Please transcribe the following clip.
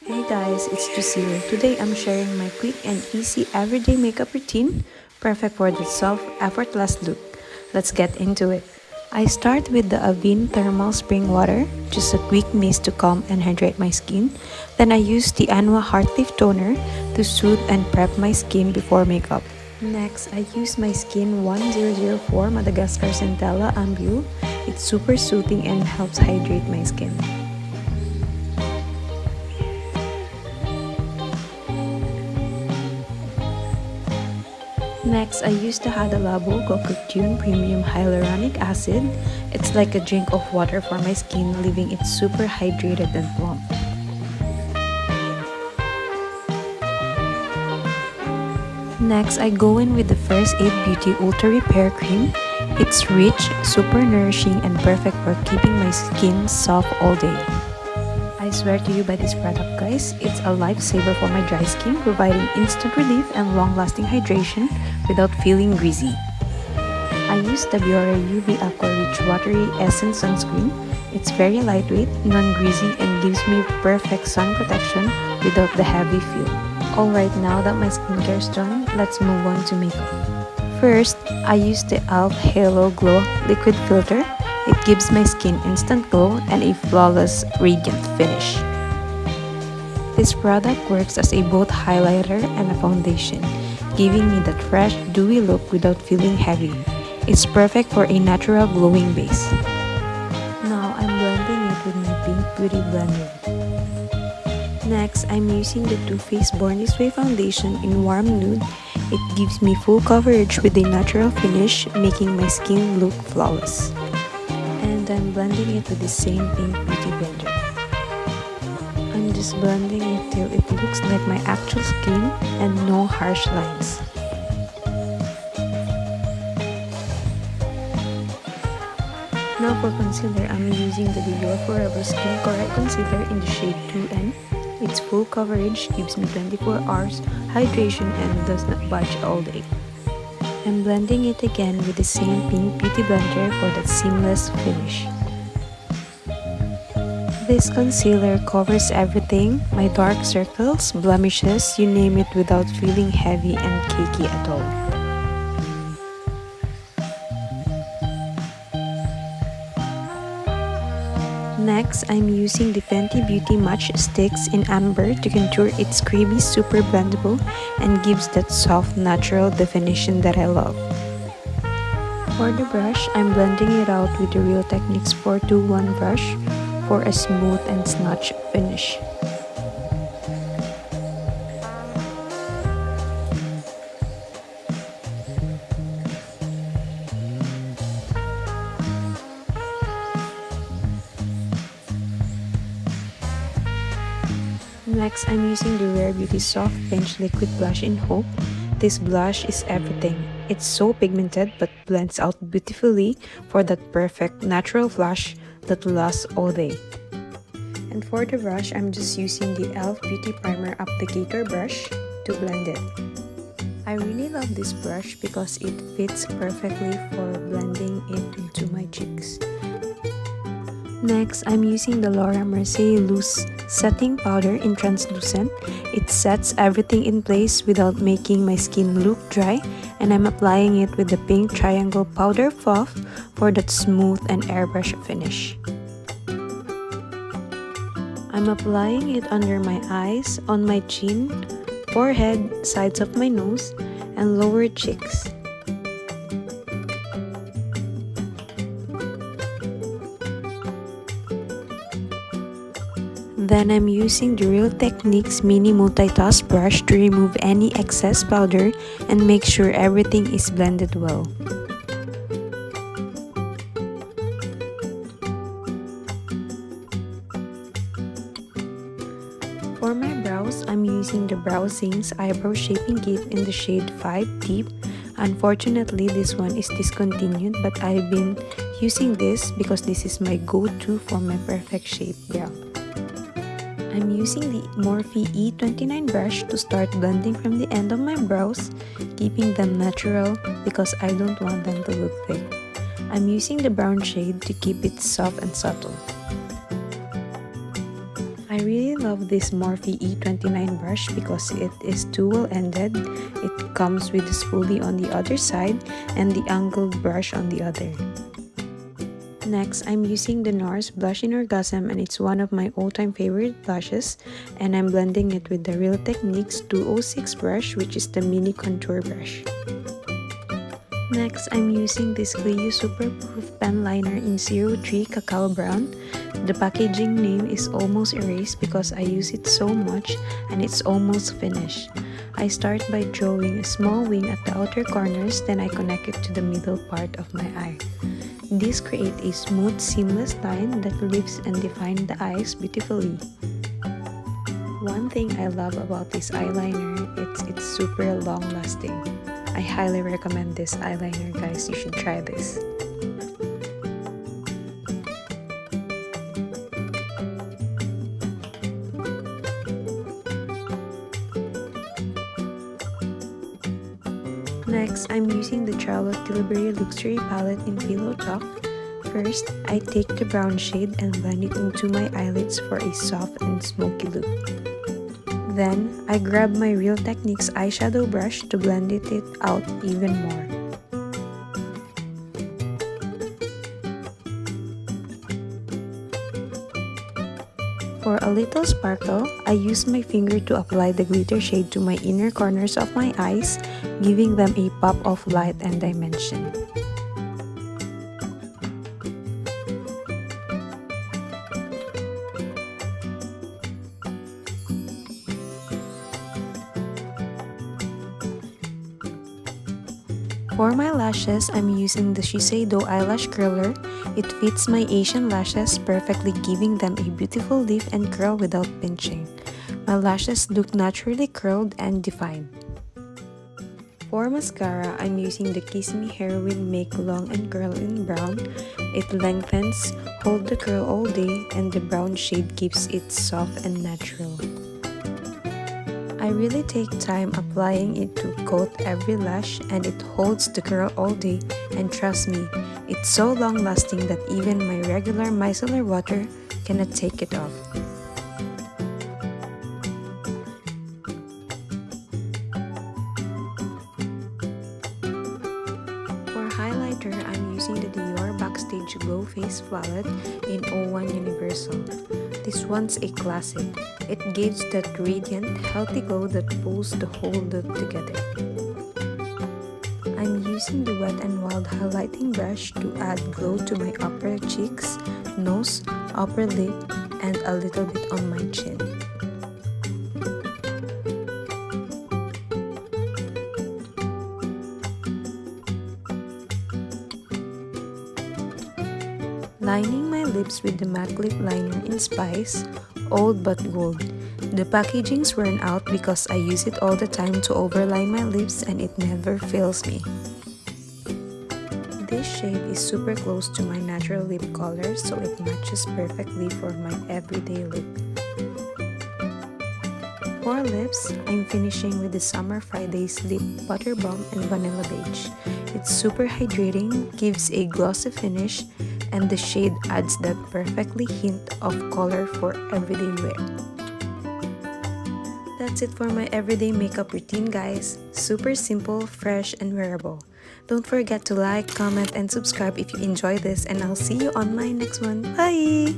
Hey guys, it's Jocille. Today I'm sharing my quick and easy everyday makeup routine, perfect for the soft, effortless look. Let's get into it. I start with the Avène Thermal Spring Water, just a quick mist to calm and hydrate my skin. Then I use the Anua Heartleaf Toner to soothe and prep my skin before makeup. Next, I use my Skin 1004 Madagascar Centella Ampoule. It's super soothing and helps hydrate my skin. Next, I use the Hada Labo Gokujyun Premium Hyaluronic Acid. It's like a drink of water for my skin, leaving it super hydrated and plump. Next, I go in with the First Aid Beauty Ultra Repair Cream. It's rich, super nourishing, and perfect for keeping my skin soft all day. I swear to you by this product guys, it's a lifesaver for my dry skin, providing instant relief and long-lasting hydration without feeling greasy. I use the Biore UV Aqua Rich Watery Essence Sunscreen. It's very lightweight, non-greasy, and gives me perfect sun protection without the heavy feel. Alright, now that my skincare is done, let's move on to makeup. First, I use the e.l.f. Halo Glow Liquid Filter. It gives my skin instant glow and a flawless, radiant finish. This product works as a both highlighter and a foundation, giving me that fresh, dewy look without feeling heavy. It's perfect for a natural glowing base. Now I'm blending it with my Pink Beauty Blender. Next, I'm using the Too Faced Born This Way foundation in Warm Nude. It gives me full coverage with a natural finish, making my skin look flawless. And I'm blending it with the same Pink Beauty Blender. I'm just blending it till it looks like my actual skin and no harsh lines. Now for concealer, I'm using the Dior Forever Skin Correct Concealer in the shade 2N. Its full coverage gives me 24 hours hydration and does not budge all day. I'm blending it again with the same Pink Beauty Blender for that seamless finish. This concealer covers everything, my dark circles, blemishes, you name it, without feeling heavy and cakey at all. Next, I'm using the Fenty Beauty Match Stix in Amber to contour. It's creamy, super blendable, and gives that soft, natural definition that I love. For the brush, I'm blending it out with the Real Techniques 421 brush for a smooth and snatch finish. Next, I'm using the Rare Beauty Soft Pinch Liquid Blush in Hope. This blush is everything. It's so pigmented but blends out beautifully for that perfect natural flush that will last all day. And for the brush, I'm just using the e.l.f. Beauty Primer Applicator brush to blend it. I really love this brush because it fits perfectly for blending it into my cheeks. Next, I'm using the Laura Mercier Loose Setting Powder in Translucent. It sets everything in place without making my skin look dry, and I'm applying it with the Pink Triangle Powder Puff for that smooth and airbrush finish. I'm applying it under my eyes, on my chin, forehead, sides of my nose, and lower cheeks. Then I'm using the Real Techniques Mini Multitask brush to remove any excess powder and make sure everything is blended well. For my brows, I'm using the Zings Eyebrow Shaping Kit in the shade 5 Deep. Unfortunately, this one is discontinued, but I've been using this because this is my go-to for my perfect shape brow. I'm using the Morphe E29 brush to start blending from the end of my brows, keeping them natural because I don't want them to look thick. I'm using the brown shade to keep it soft and subtle. I I really love this Morphe E29 brush because it is dual-ended. It comes with the spoolie on the other side and the angled brush on the other. Next, I'm using the NARS Blush in Orgasm, and it's one of my all-time favorite blushes, and I'm blending it with the Real Techniques 206 brush, which is the mini contour brush. Next, I'm using this Gokujyun Super Proof Pen Liner in 03 Cacao Brown. The packaging name is almost erased because I use it so much and it's almost finished. I start by drawing a small wing at the outer corners, then I connect it to the middle part of my eye. This creates a smooth, seamless line that lifts and defines the eyes beautifully. One thing I love about this eyeliner, it's super long lasting. I highly recommend this eyeliner, guys. You should try this. Next, I'm using the Charlotte Tilbury Luxury Palette in Pillow Talk. First, I take the brown shade and blend it into my eyelids for a soft and smoky look. Then, I grab my Real Techniques eyeshadow brush to blend it out even more. For a little sparkle, I use my finger to apply the glitter shade to my inner corners of my eyes, giving them a pop of light and dimension. For my lashes, I'm using the Shiseido Eyelash Curler. It fits my Asian lashes perfectly, giving them a beautiful lift and curl without pinching. My lashes look naturally curled and defined. For mascara, I'm using the Kiss Me Heroin Make Long and Curl in Brown. It lengthens, hold the curl all day, and the brown shade keeps it soft and natural. I really take time applying it to coat every lash, and it holds the curl all day, and trust me, it's so long lasting that even my regular micellar water cannot take it off. For highlighter, I'm using the Dior Backstage Glow Face Palette in 01 Universal. This one's a classic. It gives that radiant, healthy glow that pulls the whole look together. I'm using the Wet n Wild highlighting brush to add glow to my upper cheeks, nose, upper lip, and a little bit on my chin. Lining my lips with the matte lip liner in Spice, Old But Gold. The packaging's worn out because I use it all the time to overline my lips and it never fails me. This shade is super close to my natural lip color, so it matches perfectly for my everyday look. For lips, I'm finishing with the Summer Fridays Lip Butter Balm and Vanilla Beige. It's super hydrating, gives a glossy finish, and the shade adds that perfectly hint of color for everyday wear. That's it for my everyday makeup routine, guys. Super simple, fresh, and wearable. Don't forget to like, comment, and subscribe if you enjoy this, and I'll see you on my next one. Bye!